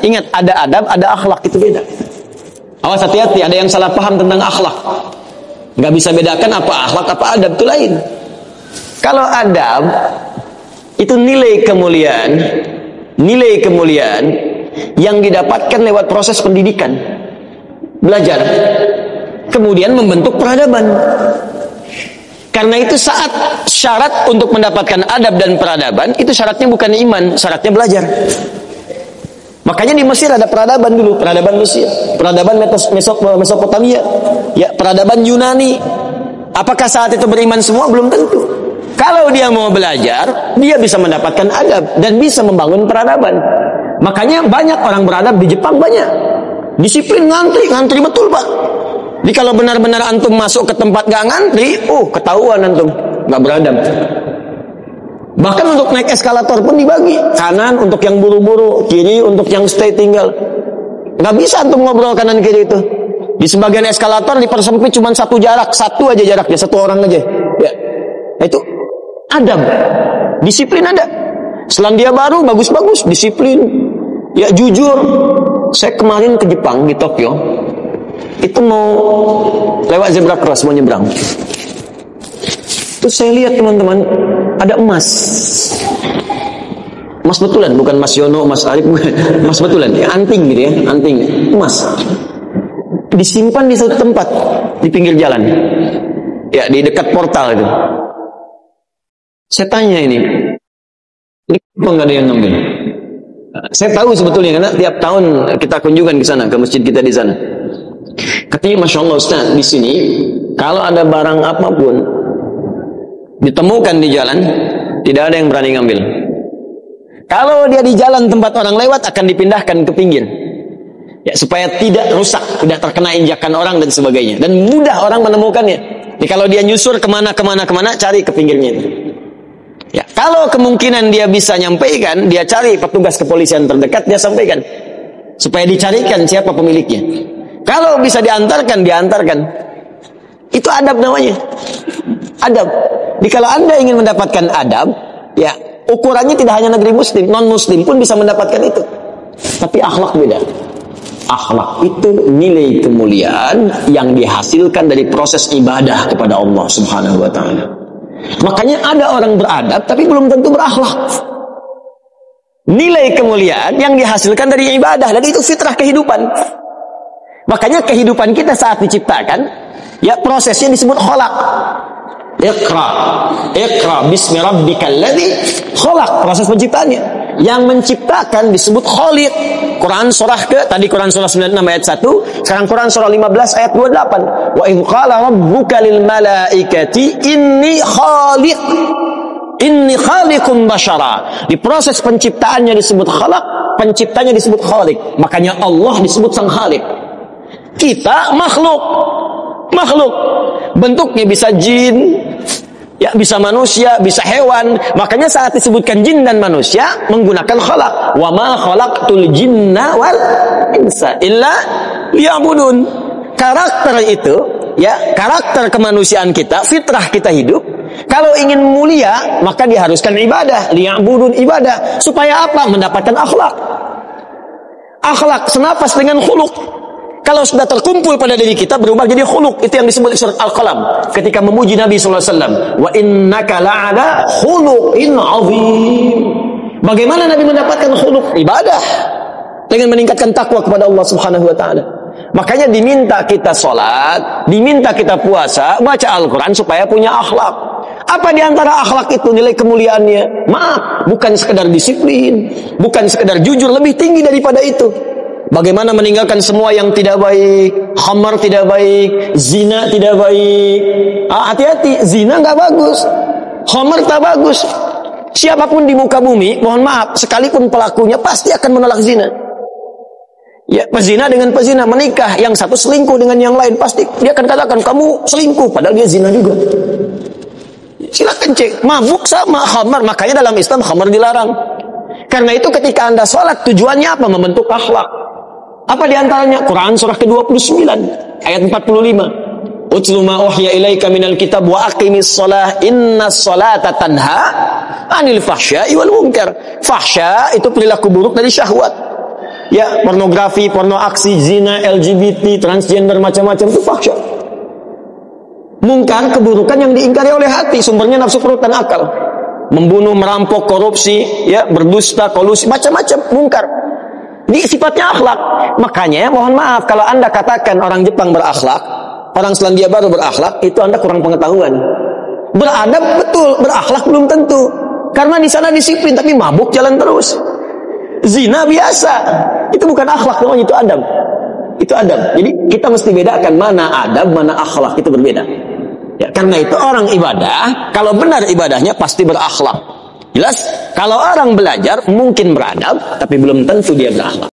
Ingat, ada adab, ada akhlak, itu beda. Awas, hati-hati, ada yang salah paham tentang akhlak. Nggak bisa bedakan apa akhlak, apa adab, itu lain. Kalau adab, itu nilai kemuliaan yang didapatkan lewat proses pendidikan. Belajar. Kemudian membentuk peradaban. Karena itu saat syarat untuk mendapatkan adab dan peradaban, itu syaratnya bukan iman, syaratnya belajar. Makanya di Mesir ada peradaban dulu, peradaban Mesir, peradaban Mesopotamia, ya, peradaban Yunani. Apakah saat itu beriman semua? Belum tentu. Kalau dia mau belajar, dia bisa mendapatkan adab dan bisa membangun peradaban. Makanya banyak orang beradab di Jepang, banyak. Disiplin, ngantri betul, Pak. Jadi kalau benar-benar antum masuk ke tempat gak ngantri, ketahuan antum gak beradab. Bahkan untuk naik eskalator pun dibagi, kanan untuk yang buru-buru, kiri untuk yang stay tinggal. Gak bisa antum ngobrol kanan kiri itu. Di sebagian eskalator dipersempit cuma satu aja jaraknya, satu orang aja. Ya, itu adab, disiplin ada. Selandia Baru bagus-bagus, disiplin, ya jujur. Saya kemarin ke Jepang, di Tokyo, itu mau lewat zebra cross, mau nyebrang. Terus saya lihat teman-teman, ada emas betulan, bukan Mas Yono, Mas Arif, emas betulan, ya, anting gitu ya, anting emas, disimpan di satu tempat di pinggir jalan, ya, di dekat portal itu. Saya tanya ini kok nggak ada yang ngambil? Saya tahu sebetulnya karena tiap tahun kita kunjungan ke sana, ke masjid kita di sana. Katanya, Masya Allah Ustaz, di sini kalau ada barang apapun ditemukan di jalan, tidak ada yang berani ngambil. Kalau dia di jalan tempat orang lewat, akan dipindahkan ke pinggir, ya, supaya tidak rusak, tidak terkena injakan orang dan sebagainya, dan mudah orang menemukannya. Jadi kalau dia nyusur kemana, cari ke pinggirnya itu. Ya, kalau kemungkinan dia bisa nyampaikan, dia cari petugas kepolisian terdekat, dia sampaikan supaya dicarikan siapa pemiliknya. Kalau bisa diantarkan. Itu adab namanya. Adab. Jadi kalau Anda ingin mendapatkan adab, ya, ukurannya tidak hanya negeri muslim, non-muslim pun bisa mendapatkan itu. Tapi akhlak beda. Akhlak itu nilai kemuliaan yang dihasilkan dari proses ibadah kepada Allah Subhanahu wa taala. Makanya ada orang beradab tapi belum tentu berakhlak. Nilai kemuliaan yang dihasilkan dari ibadah, dan itu fitrah kehidupan. Makanya kehidupan kita saat diciptakan, ya, prosesnya disebut khalaq. Iqra bismi rabbikal ladzi khalaq, proses penciptaannya. Yang menciptakan disebut Khaliq. Quran surah Quran surah 96 ayat 1, sekarang Quran surah 15 ayat 28. Wa idz qala rabbuka lil malaikati inni khaliqun basyara. Di proses penciptaannya disebut khalaq, penciptanya disebut Khaliq. Makanya Allah disebut sang Khaliq. Kita makhluk. Bentuknya bisa jin, ya, bisa manusia, bisa hewan. Makanya saat disebutkan jin dan manusia menggunakan khalaq. Wa ma khalaqtul jinna wal insa illa liya'budun. Karakter itu, ya, karakter kemanusiaan kita, fitrah kita hidup. Kalau ingin mulia, maka diharuskan ibadah, liya'budun, ibadah. Supaya apa? Mendapatkan akhlak. Akhlak senapas dengan khuluq. Kalau sudah terkumpul pada diri kita, berubah jadi khuluq. Itu yang disebut surat Al-Qalam ketika memuji Nabi sallallahu alaihi wasallam, wa innaka la'ala khuluqin 'azim. Bagaimana Nabi mendapatkan khuluq? Ibadah, dengan meningkatkan takwa kepada Allah Subhanahu wa taala. Makanya diminta kita salat, diminta kita puasa, baca Al-Qur'an supaya punya akhlak. Apa di antara akhlak itu nilai kemuliaannya? Maaf, bukan sekedar disiplin, bukan sekedar jujur, lebih tinggi daripada itu. Bagaimana meninggalkan semua yang tidak baik, khamar tidak baik, zina tidak baik. Hati-hati, zina nggak bagus, khamar tak bagus. Siapapun di muka bumi, mohon maaf, sekalipun pelakunya pasti akan menolak zina. Ya, pezina dengan pezina menikah, yang satu selingkuh dengan yang lain, pasti dia akan katakan kamu selingkuh, padahal dia zina juga. Silakan cek, mabuk sama khamar, makanya dalam Islam khamar dilarang. Karena itu ketika Anda sholat, tujuannya apa? Membentuk akhlak. Apa diantaranya? Quran surah ke-29 ayat 45. Utlu ma uhya ilaika minal kitab wa aqimis shalah innas salata tanha anil fahsya'i wal munkar. Fahsya itu perilaku buruk dari syahwat. ya pornografi, porno aksi, zina, LGBT, transgender, macam-macam itu fahsya. Mungkar, keburukan yang diingkari oleh hati, sumbernya nafsu perut dan akal. Membunuh, merampok, korupsi, ya, berdusta, kolusi, macam-macam mungkar. Ini sifatnya akhlak. Makanya mohon maaf kalau Anda katakan orang Jepang berakhlak, orang Selandia Baru berakhlak, itu Anda kurang pengetahuan. Beradab betul, berakhlak belum tentu. Karena di sana disiplin tapi mabuk jalan terus. Zina biasa. Itu bukan akhlak namanya, itu adab. Itu adab. Jadi kita mesti bedakan mana adab, mana akhlak, itu berbeda. Ya, karena itu orang ibadah, kalau benar ibadahnya pasti berakhlak. Jelas? Kalau orang belajar mungkin beradab, tapi belum tentu dia berakhlak.